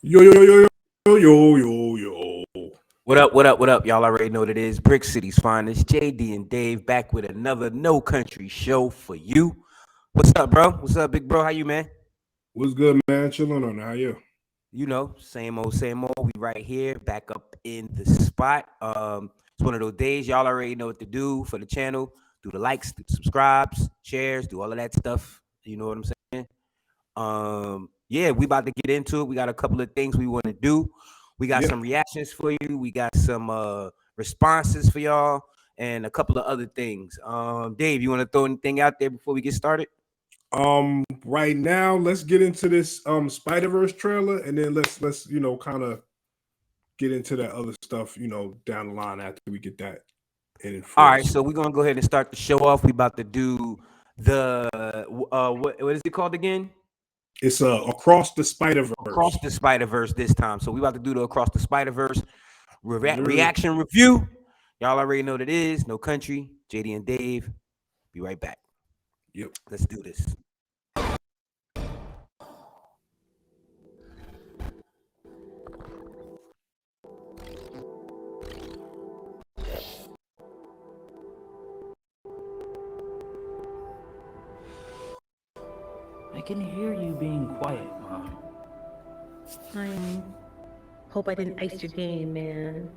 Yo, yo, yo, yo, yo, yo, yo. What up, what up, what up? Y'all already know what it is. Brick City's finest. JD and Dave back with another No Country show for you. What's up, bro? What's up, big bro? How you, man? What's good, man? Chilling on it. How you? You know, same old, same old. We right here, back up in the spot. It's one of those days. Y'all already know what to do for the channel. Do the likes, do the subscribes, shares, do all of that stuff. You know what I'm saying? Yeah, we about to get into it. We got a couple of things we want to do. We got Yeah. some reactions for you. We got some responses for y'all, and a couple of other things. Dave, you want to throw anything out there before we get started? Right now, let's get into this Spider-Verse trailer, and then let's kind of get into that other stuff, down the line after we get that in All right, first. so we're gonna go ahead and start the show off. We about to do the what is it called again? It's Across the Across Spider-Verse. the Spider Verse this time. So we about to do the Across the Spider Verse Yeah. reaction review. Y'all already know what it is. No Country, JD and Dave. Be right back. Yep. Let's do this. I can hear you being quiet, Mom. I hope I didn't ice your game, man.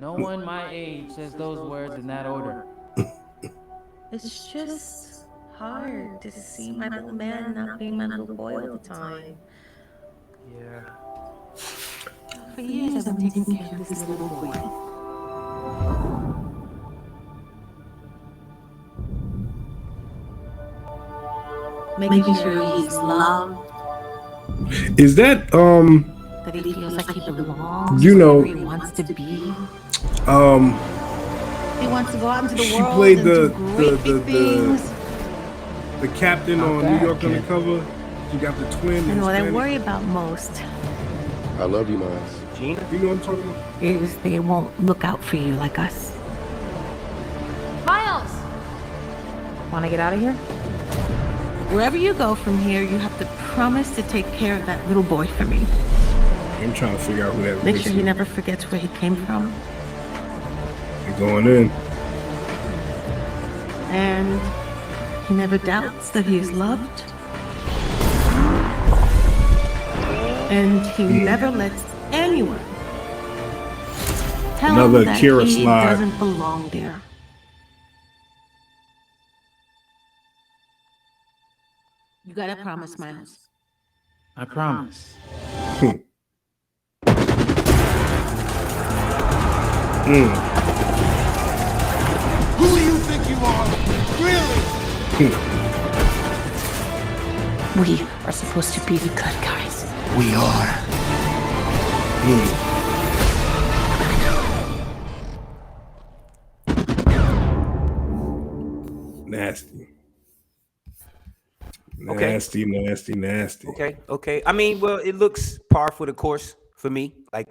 No one my age says those words in that order. It's just hard to see my little man not being my little boy all the time. Yeah. For years I've been taking care of this little boy. Making sure he's loved, Is that that he feels like he belongs, You know- where he wants to be. um He wants to go out into the she world played and the do great big things. the captain Not on bad, New York kid. Undercover. She got the twin. And what I Hispanic. worry about most I love you, Miles. Gina? You know what I'm talking about? is they won't look out for you like us. Miles! Want to get out of here? Wherever you go from here, you have to promise to take care of that little boy for me. I'm trying to figure out who that Make is. sure he never forgets where he came from. You're going in. And he never doubts that he is loved. And he never lets anyone tell Another him that Kira he slide. doesn't belong there. You gotta promise, Miles. I promise. Who do you think you are? Really? We are supposed to be the good guys. We are. Nasty. Okay. Nasty. Okay. I mean, well, it looks par for the course for me. Like,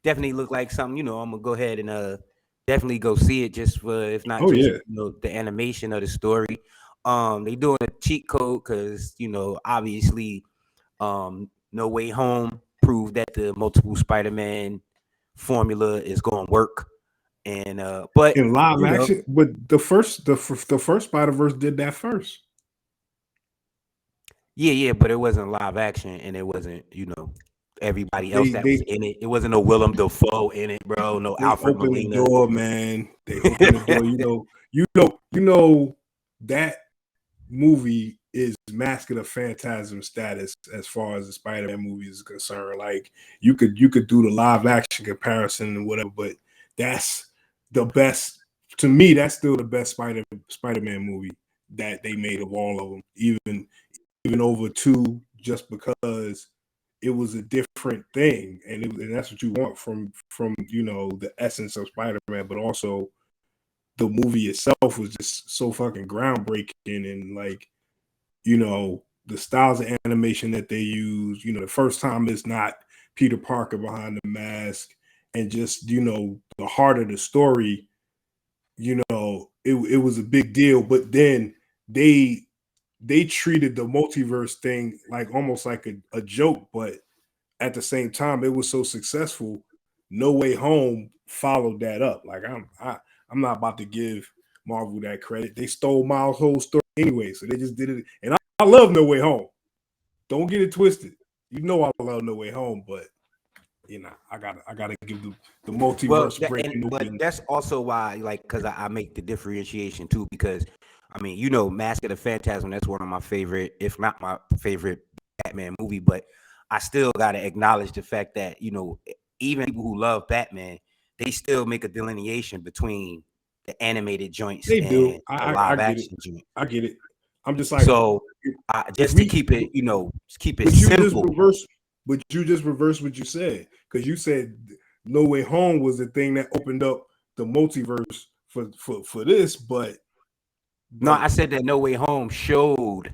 definitely look like something. I'm gonna go ahead and definitely go see it just for if not Oh, just yeah. the animation of the story. They doing a cheat code because obviously, No Way Home proved that the multiple Spider-Man formula is going to work. And but In live you know, action, but the first Spider-Verse did that first. yeah, but it wasn't live action, and it wasn't everybody else that was They in it. It wasn't no Willem Dafoe in it, bro. No they Alfred opened the Molina. door, man. They opened the door. You know that movie is Mask of the Phantasm status as far as the Spider-Man movie is concerned. Like you could do the live action comparison and whatever, but that's the best to me. That's still the best Spider-Man movie that they made of all of them, even over two, just because it was a different thing, and that's what you want from the essence of Spider-Man, but also the movie itself was just so fucking groundbreaking, and like the styles of animation that they use. The first time it's not Peter Parker behind the mask, and just the heart of the story. It was a big deal, but then they treated the multiverse thing like almost like a joke, but at the same time, it was so successful. No Way Home followed that up. Like I'm not about to give Marvel that credit. They stole Miles' whole story anyway, so they just did it. And I love No Way Home. Don't get it twisted. You know I love No Way Home, but you know I gotta give the multiverse break. But that's also why, like, because I make the differentiation too, because I mean, you know, Mask of the Phantasm, that's one of my favorite, if not my favorite Batman movie, but I still gotta acknowledge the fact that, you know, even people who love Batman, they still make a delineation between the animated joints They do. and the I live get it. action joint. I get it. I'm just like, So just to keep it, you know, keep it but you simple. you just reverse what you said, because you said No Way Home was the thing that opened up the multiverse for this, but No, I said that No Way Home showed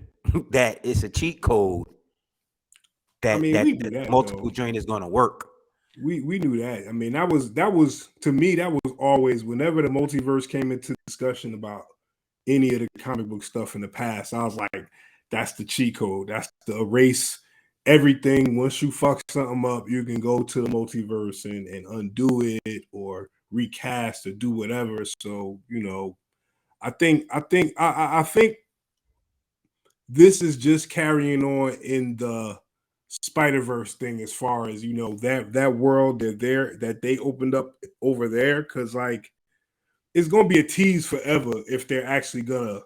that it's a cheat code I that mean, that we knew the that multiple though. joint is going to work. We knew that. I mean, that was to me, that was always, whenever the multiverse came into discussion about any of the comic book stuff in the past, I was like, that's the cheat code. That's the erase everything. Once you fuck something up, you can go to the multiverse and undo it or recast or do whatever. So, you know, I think this is just carrying on in the Spider-Verse thing, as far as, you know, that world that they opened up over there, because like it's gonna be a tease forever if they're actually gonna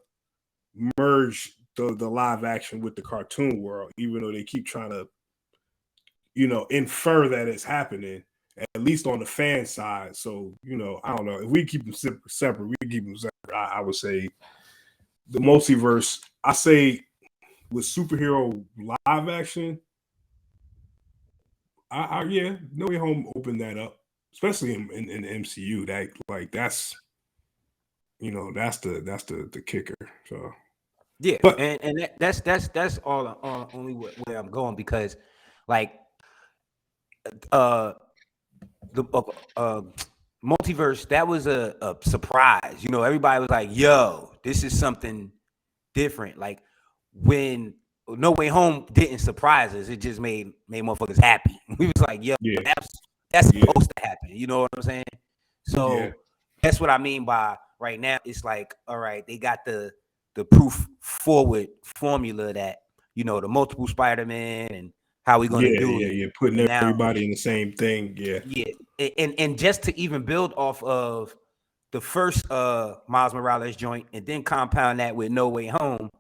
merge the live action with the cartoon world, even though they keep trying to, you know, infer that it's happening, at least on the fan side. So, you know, I don't know, if we keep them separate, we keep them separate. I would say the multiverse. I say with superhero live action, yeah, No Way Home opened that up, especially in the MCU. That, like, that's, you know, that's the kicker. So, Yeah, but and that's all only where I'm going, because like uh the multiverse, that was a surprise. You know, everybody was like, "Yo, this is something different." Like when No Way Home didn't surprise us, it just made motherfuckers happy. We was like, "Yo, yeah, that's yeah, supposed to happen." You know what I'm saying? yeah, So that's what I mean by right now. It's like, all right, they got the proof forward formula that, you know, the multiple Spider-Man and how we gonna do it. yeah. Putting And now, everybody in the same thing. Yeah, yeah, and just to even build off of the first Miles Morales joint and then compound that with No Way Home.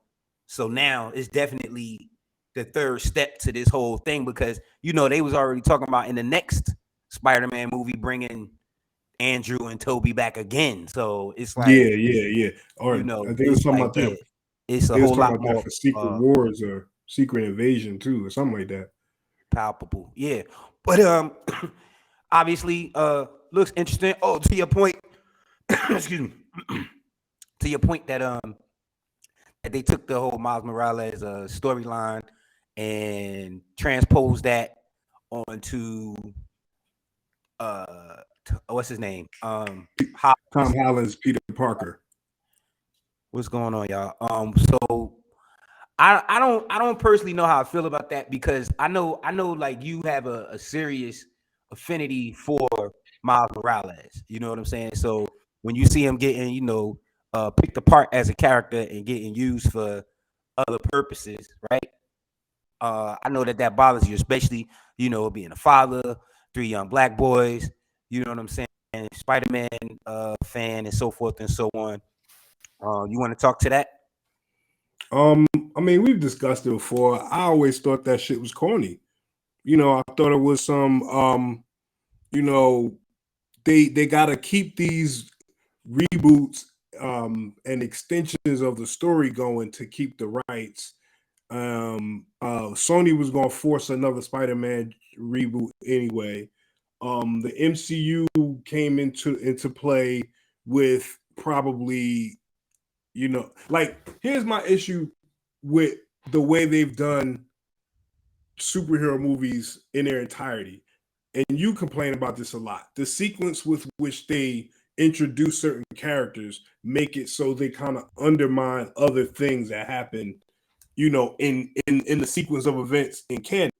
So now it's definitely the third step to this whole thing, because, you know, they was already talking about in the next Spider-Man movie bringing Andrew and Toby back again. So it's like, yeah. Or you I know, think they was it's talking like, about yeah, that. it's a They was whole talking lot about that more for Secret Wars or Secret Invasion too, or something like that. palpable. Yeah. But obviously looks interesting. Oh, to your point, excuse me. To your point that they took the whole Miles Morales storyline and transposed that onto what's his name? Tom Holland's Peter Parker. What's going on, y'all? So I don't personally know how I feel about that, because I know like you have a serious affinity for Miles Morales. You know what I'm saying? So when you see him getting, you know, picked apart as a character and getting used for other purposes, right? I know that bothers you, especially, you know, being a father, 3 young black boys. You know what I'm saying? Spider-Man fan and so forth and so on. You want to talk to that? I mean, we've discussed it before. I always thought that shit was corny. You know, I thought it was some you know, they gotta keep these reboots and extensions of the story going to keep the rights. Sony was gonna force another Spider-Man reboot anyway. The MCU came into play with probably, you know, like, here's my issue with the way they've done superhero movies in their entirety. And you complain about this a lot. The sequence with which they introduce certain characters make it so they kind of undermine other things that happen, you know, in the sequence of events in canon.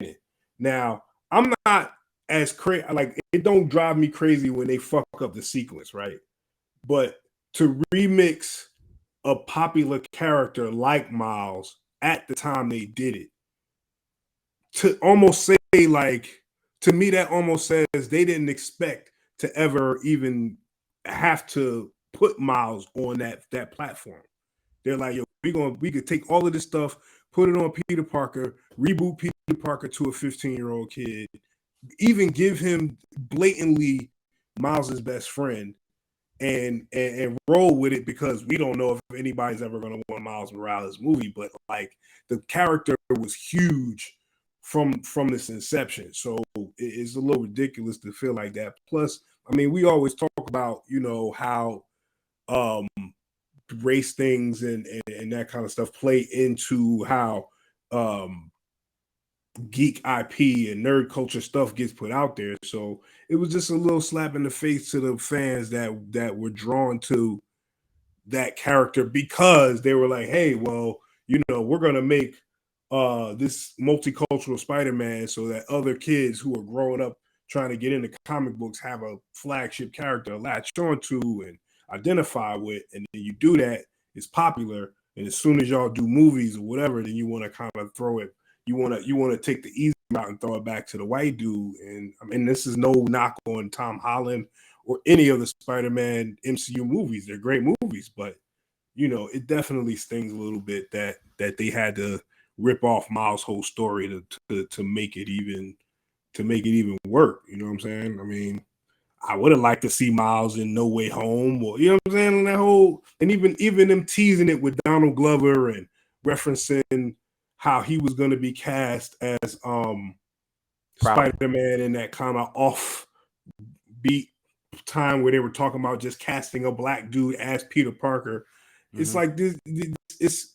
Now, I'm not as crazy. Like, it don't drive me crazy when they fuck up the sequence, right? But to remix a popular character like Miles at the time they did it, to almost say, like, to me, that almost says they didn't expect to ever even have to put Miles on that platform. They're like, yo, we could take all of this stuff, put it on Peter Parker, reboot Peter Parker to a 15-year-old kid, even give him blatantly Miles's best friend, and roll with it, because we don't know if anybody's ever going to want Miles Morales movie, but like, the character was huge from this inception. So it's a little ridiculous to feel like that. Plus, I mean, we always talk about, how race things and that kind of stuff play into how geek IP and nerd culture stuff gets put out there. So it was just a little slap in the face to the fans that were drawn to that character, because they were like, hey, well, we're gonna make this multicultural Spider-Man so that other kids who are growing up trying to get into comic books have a flagship character to latch onto and identify with. And then you do that, it's popular, and as soon as y'all do movies or whatever, then you want to kind of throw it, you want to take the easy out and throw it back to the white dude. And I mean, this is no knock on Tom Holland or any of the Spider-Man MCU movies. They're great movies, but it definitely stings a little bit that they had to rip off Miles' whole story to make it even work. You know what I'm saying? I mean, I would have liked to see Miles in No Way Home, or what I'm saying, that whole, and even them teasing it with Donald Glover and referencing how he was going to be cast as Spider-Man in that kind of off beat time where they were talking about just casting a black dude as Peter Parker. Mm-hmm. It's like this,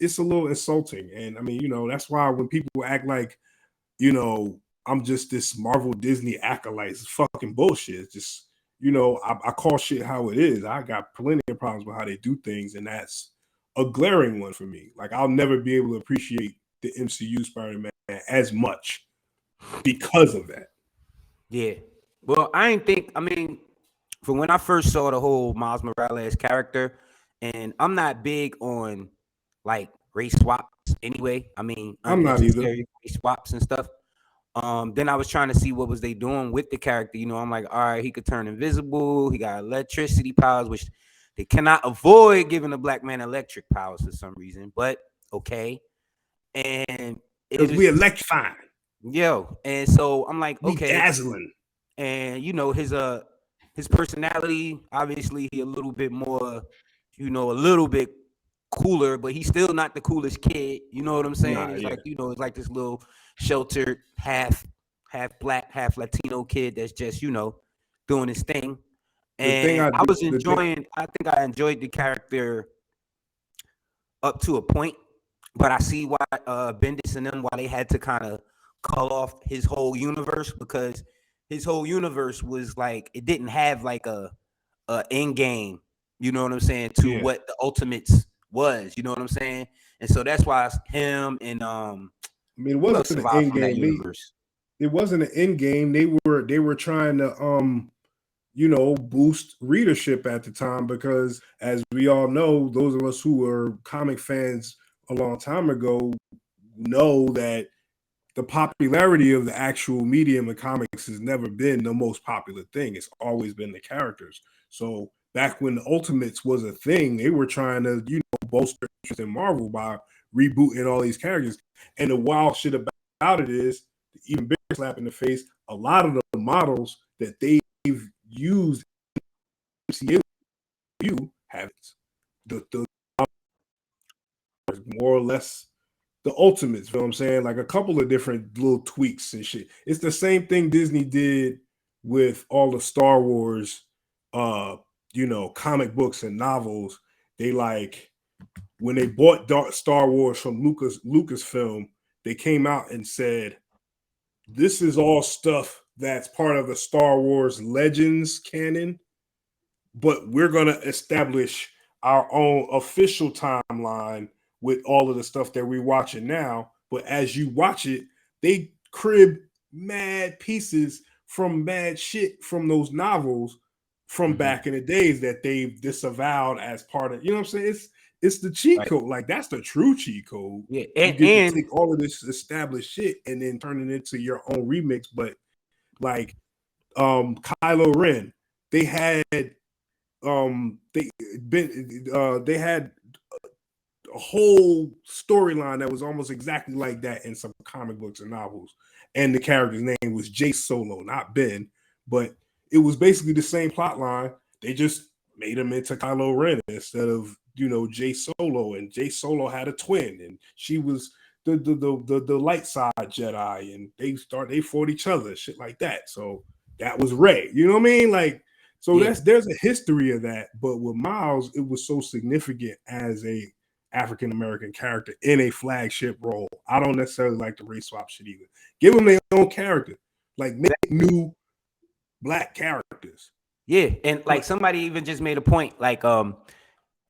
it's a little insulting. And I mean, that's why when people act like, I'm just this Marvel Disney acolyte, it's fucking bullshit. It's just, I call shit how it is. I got plenty of problems with how they do things, and that's a glaring one for me. Like, I'll never be able to appreciate the MCU Spider-Man as much because of that. Yeah. Well, I mean, from when I first saw the whole Miles Morales character, and I'm not big on like race swaps anyway. I mean, I'm not either. Race swaps and stuff. Then I was trying to see what was they doing with the character. I'm like, all right, he could turn invisible. He got electricity powers, which they cannot avoid giving a black man electric powers for some reason. But okay, and because we electrifying. Yo, and so I'm like, we okay, dazzling, and his personality, obviously, he a little bit more, a little bit cooler, but he's still not the coolest kid. You know what I'm saying? It's like, it's like this little sheltered half black, half Latino kid that's just, doing his thing. And I think I enjoyed the character up to a point, but I see why Bendis and them, why they had to kind of call off his whole universe, because his whole universe was like, it didn't have like a end game, you know what I'm saying, to what the Ultimates was, you know what I'm saying? And so that's why it's him and I mean, it wasn't an end game. It wasn't an end game. They were trying to boost readership at the time, because as we all know, those of us who were comic fans a long time ago know that the popularity of the actual medium of comics has never been the most popular thing. It's always been the characters. So back when the Ultimates was a thing, they were trying to, bolster interest in Marvel by rebooting all these characters. And the wild shit about it is, even bigger slap in the face, a lot of the models that they've used in MCU have the more or less the Ultimates, you know what I'm saying? Like a couple of different little tweaks and shit. It's the same thing Disney did with all the Star Wars, comic books and novels. They like, when they bought Star Wars from Lucasfilm, they came out and said, this is all stuff that's part of the Star Wars Legends canon, but we're going to establish our own official timeline with all of the stuff that we're watching now. But as you watch it, they crib mad pieces from mad shit from those novels from back in the days that they've disavowed as part of, you know what I'm saying? It's the cheat code. Like, that's the true cheat code. Yeah, You get and to take all of this established shit and then turn it into your own remix. But like Kylo Ren, they had they had a whole storyline that was almost exactly like that in some comic books and novels. And the character's name was Jay Solo, not Ben, but it was basically the same plot line. They just made him into Kylo Ren instead of, you know, Jay Solo. And Jay Solo had a twin, and she was the light side Jedi, and they fought each other, shit like that. So that was Rey. You know what I mean? Like, so there's a history of that. But with Miles, it was so significant as a African American character in a flagship role. I don't necessarily like the race swap shit either. Give them their own character. Like, make new black characters. Yeah, and like somebody even just made a point. Like,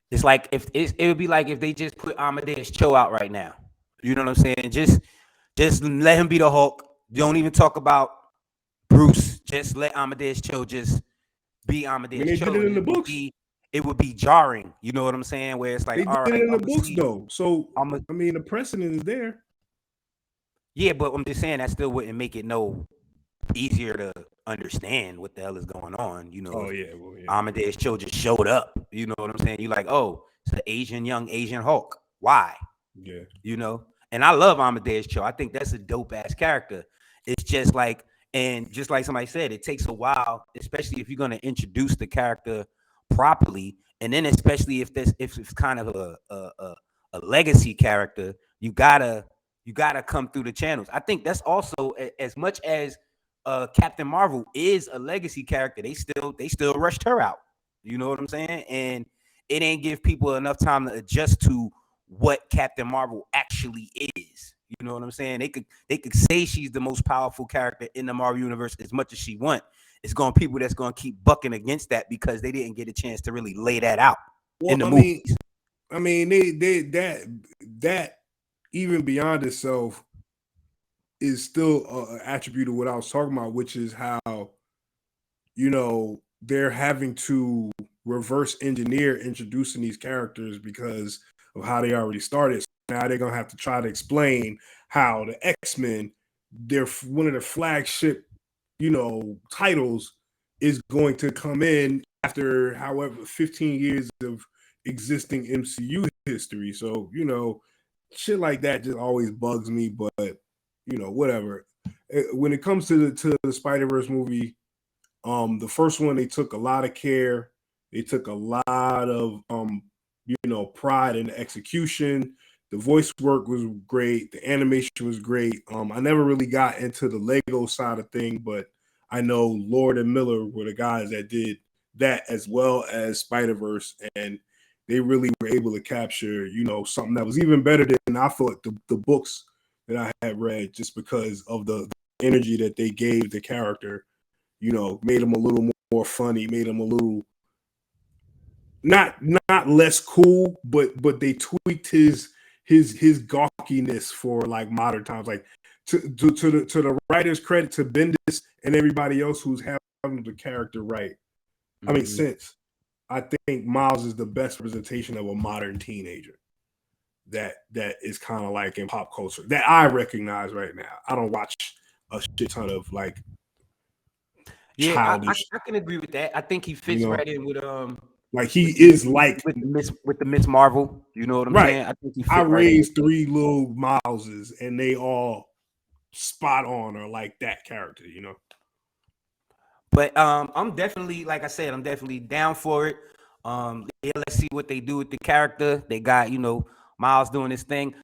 it's like it would be like if they just put Amadeus Cho out right now. You know what I'm saying? Just let him be the Hulk. Don't even talk about Bruce. Just let Amadeus Cho just be Amadeus Cho. They did it in the books. It would be jarring. You know what I'm saying? Where it's like, they all did right, it in the books though. So I mean, the precedent is there. Yeah, but I'm just saying that still wouldn't make it no easier to understand what the hell is going on. You know? Oh yeah, well, yeah. Amadeus Cho just showed up. You know what I'm saying? You're like, oh, it's an young Asian Hulk. Why? Yeah. You know? And I love Amadeus Cho. I think that's a dope ass character. It's just like, and just like somebody said, it takes a while, especially if you're going to introduce the character properly, and then especially if it's kind of a legacy character, you gotta come through the channels. I think that's also, as much as Captain Marvel is a legacy character, they still rushed her out. You know what I'm saying? And it ain't give people enough time to adjust to what Captain Marvel actually is. You know what I'm saying? They could say she's the most powerful character in the Marvel universe as much as she want. It's going to people that's going to keep bucking against that because they didn't get a chance to really lay that out in the movies. I mean, they that even beyond itself is still an attribute of what I was talking about, which is how, you know, they're having to reverse engineer introducing these characters because of how they already started. So now they're gonna have to try to explain how the X-Men, they're one of the flagship, you know, titles, is going to come in after however 15 years of existing MCU history. So, you know, shit like that just always bugs me, but you know, whatever. When it comes to the Spider-Verse movie, the first one, they took a lot of care. They took a lot of you know, pride in the execution. The voice work was great. The animation was great. I never really got into the Lego side of thing, but I know Lord and Miller were the guys that did that as well as Spider-Verse, and they really were able to capture, you know, something that was even better than I thought the books that I had read, just because of the energy that they gave the character. You know, made him a little more funny, made him a little not less cool, but they tweaked his gawkiness for like modern times. Like, to the writer's credit, to Bendis and everybody else who's handled the character right. I mean, since I think Miles is the best representation of a modern teenager that is kind of like in pop culture that I recognize right now. I don't watch a shit ton of like childish. I can agree with that. I think he fits, you know, right in with like he is like with the Miss Marvel. You know what I'm saying? I think he I raised 3 little Mileses and they all spot on or like that character, you know. But I'm definitely, like I said, I'm definitely down for it. Yeah, let's see what they do with the character. They got, you know, Miles doing his thing.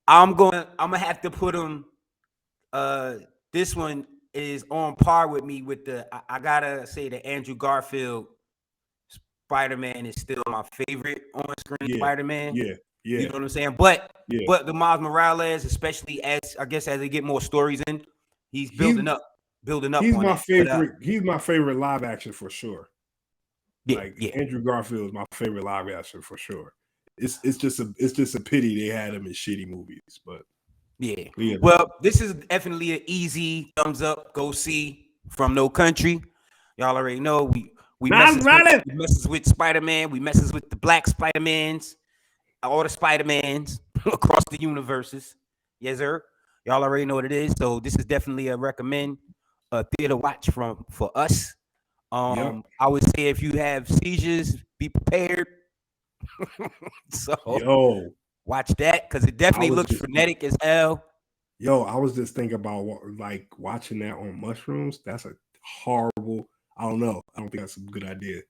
I'm gonna have to put him. This one is on par with me with the. I gotta say that Andrew Garfield Spider-Man is still my favorite on-screen Spider-Man. Yeah. You know what I'm saying? But the Miles Morales, especially as they get more stories in, he's building up. He's my favorite. He's my favorite live action for sure. Andrew Garfield is my favorite live action for sure. It's just a pity they had him in shitty movies, but Yeah. Yeah. Well, this is definitely an easy thumbs up. Go see From No Country. Y'all already know we messes with Spider-Man. We messes with the black Spider-Mans, all the Spider-Mans across the universes. Yes, sir. Y'all already know what it is. So this is definitely a recommend theater watch for us. I would say if you have seizures, be prepared. So Yo, watch that because it definitely looks frenetic as hell. Yo, I was just thinking about like watching that on mushrooms. That's a horrible. I don't know. I don't think that's a good idea.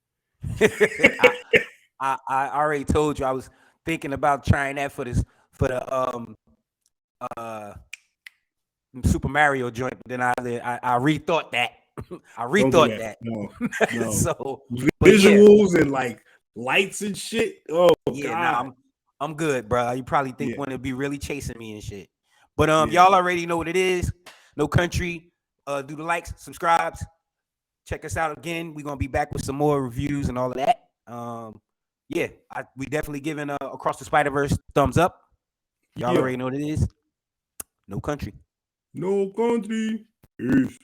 I already told you I was thinking about trying that for the Super Mario joint, but then I rethought that. I rethought that. No. So visuals and like lights and shit. Oh yeah, God. nah, I'm good, bro. You probably think one would be really chasing me and shit. But y'all already know what it is. No Country. Do the likes, subscribes. Check us out again. We're gonna be back with some more reviews and all of that. We definitely giving Across the Spider-Verse thumbs up. Y'all already know what it is. No Country. No Country. Peace.